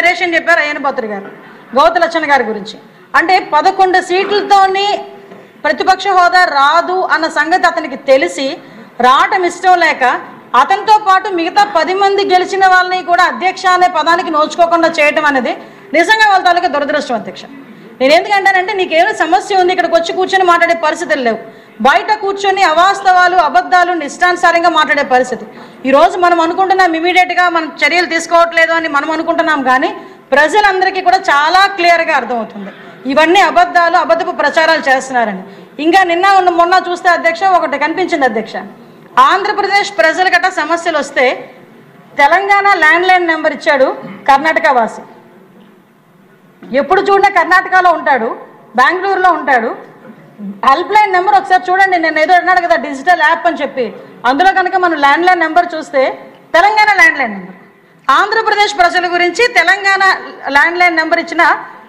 Narration చెప్పారు అయ్యనపాత్రి గారు గౌతలచ్చన్న గారి గురించి. అంటే 11 సీట్లతోని ప్రతిపక్ష హోదా రాదు అన్న సంగతి అతనికి తెలిసి రావటం ఇష్టం లేక అతనితో పాటు మిగతా 10 మంది గెలిచిన వాళ్ళని కూడా అధ్యక్ష అనే పదానికి నోచుకోకుండా చేయటం అనేది నిజంగా వాళ్ళ తాలూకా దురదృష్టం అధ్యక్ష. నేను ఎందుకంటానంటే నీకేమైనా సమస్య ఉంది, ఇక్కడికి వచ్చి కూర్చొని మాట్లాడే పరిస్థితులు లేవు, బయట కూర్చొని అవాస్తవాలు అబద్ధాలు ఇష్టానుసారంగా మాట్లాడే పరిస్థితి. ఈరోజు మనం అనుకుంటున్నాం ఇమీడియట్గా మనం చర్యలు తీసుకోవట్లేదు అని మనం అనుకుంటున్నాం, కానీ ప్రజలందరికీ కూడా చాలా క్లియర్గా అర్థమవుతుంది ఇవన్నీ అబద్ధాలు, అబద్ధపు ప్రచారాలు చేస్తున్నారని. ఇంకా మొన్న చూస్తే అధ్యక్ష ఒకటి కనిపించింది అధ్యక్ష, ఆంధ్రప్రదేశ్ ప్రజల గట్ట సమస్యలు వస్తే తెలంగాణ ల్యాండ్లైన్ నెంబర్ ఇచ్చాడు కర్ణాటక వాసి. ఎప్పుడు చూడండి కర్ణాటకలో ఉంటాడు, బెంగళూరులో ఉంటాడు. హెల్ప్ లైన్ నెంబర్ ఒకసారి చూడండి, నేను ఏదో అన్నాడు కదా డిజిటల్ యాప్ అని చెప్పి, అందులో కనుక మనం ల్యాండ్లైన్ నెంబర్ చూస్తే తెలంగాణ ల్యాండ్లైన్ నెంబర్. ఆంధ్రప్రదేశ్ ప్రజల గురించి తెలంగాణ ల్యాండ్లైన్ నెంబర్ ఇచ్చిన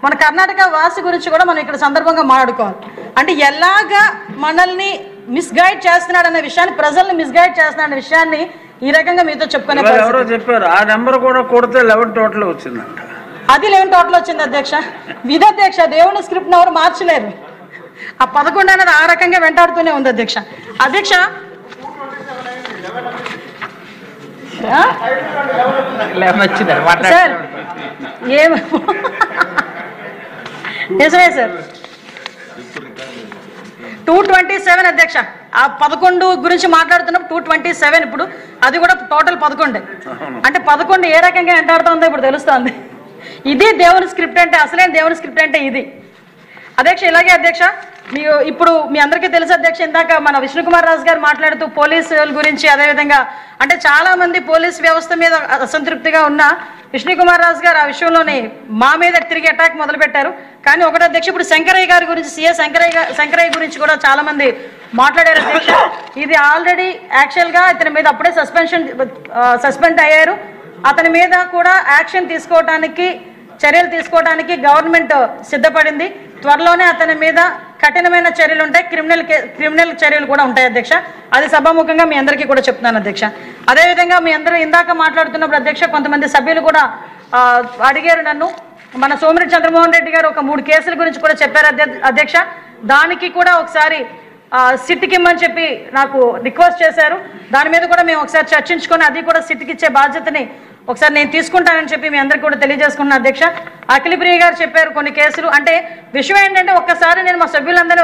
మన కర్ణాటక వాసి గురించి కూడా మనం ఇక్కడ సందర్భంగా మాట్లాడుకోవాలి. అంటే ఎలాగా మనల్ని మిస్గైడ్ చేస్తున్నాడన్న విషయాన్ని, ప్రజల్ని మిస్గైడ్ చేస్తున్నాడన్న విషయాన్ని ఈ రకంగా మీతో చెప్పుకునే చెప్పారు. ఆ నెంబర్ కూడా కొడితే 11 టోటల్ వచ్చిందంట. అది 11 టోటల్ వచ్చింది అధ్యక్ష. విధధ్యక్ష దేవుని స్క్రిప్ట్ ఎవరు మార్చలేరు. ఆ 11 అనేది ఆ రకంగా వెంటాడుతూనే ఉంది అధ్యక్ష. అధ్యక్ష సార్ నిజమే సార్ 227 అధ్యక్ష. ఆ 11 గురించి మాట్లాడుతున్నప్పుడు 227 ఇప్పుడు అది కూడా టోటల్ 11. అంటే 11 ఏ రకంగా వెంటాడుతుందో ఇప్పుడు తెలుస్తుంది. ఇది దేవుని స్క్రిప్ట్ అంటే, అసలైన దేవుని స్క్రిప్ట్ అంటే ఇది అధ్యక్ష. ఇలాగే అధ్యక్ష ఇప్పుడు మీ అందరికీ తెలుసు అధ్యక్ష, ఇందాక మన విష్ణుకుమార్ రాజు గారు మాట్లాడుతూ పోలీసుల గురించి, అదేవిధంగా అంటే చాలా మంది పోలీస్ వ్యవస్థ మీద అసంతృప్తిగా ఉన్న విష్ణుకుమార్ రాజు గారు ఆ విషయంలోనే మా మీద తిరిగి అటాక్ మొదలుపెట్టారు. కానీ ఒకటి అధ్యక్ష, ఇప్పుడు శంకరయ్య గారి గురించి, సిఏ శంకరయ్య గురించి కూడా చాలా మంది మాట్లాడారు అధ్యక్ష. ఇది ఆల్రెడీ యాక్చువల్గా ఇతని మీద అప్పుడే సస్పెండ్ అయ్యారు. అతని మీద కూడా యాక్షన్ తీసుకోవడానికి, చర్యలు తీసుకోవడానికి గవర్నమెంట్ సిద్ధపడింది. త్వరలోనే అతని మీద కఠినమైన చర్యలు ఉంటాయి, క్రిమినల్ చర్యలు కూడా ఉంటాయి అధ్యక్ష. అది సభాముఖంగా మీ అందరికీ కూడా చెప్తున్నాను అధ్యక్ష. అదేవిధంగా మీ అందరూ ఇందాక మాట్లాడుతున్నప్పుడు అధ్యక్ష కొంతమంది సభ్యులు కూడా అడిగారు నన్ను, మన సోమిరెడ్డి చంద్రమోహన్ రెడ్డి గారు ఒక 3 కేసుల గురించి కూడా చెప్పారు అధ్యక్ష. దానికి కూడా ఒకసారి సిట్కి ఇమ్మని చెప్పి నాకు రిక్వెస్ట్ చేశారు. దాని మీద కూడా మేము ఒకసారి చర్చించుకొని అది కూడా సిట్కి ఇచ్చే బాధ్యతని ఒకసారి నేను తీసుకుంటానని చెప్పి మీ అందరికీ కూడా తెలియజేసుకున్నాను అధ్యక్ష. అఖిలప్రియ గారు చెప్పారు కొన్ని కేసులు. అంటే విషయం ఏంటంటే ఒక్కసారి నేను మా సభ్యులందరూ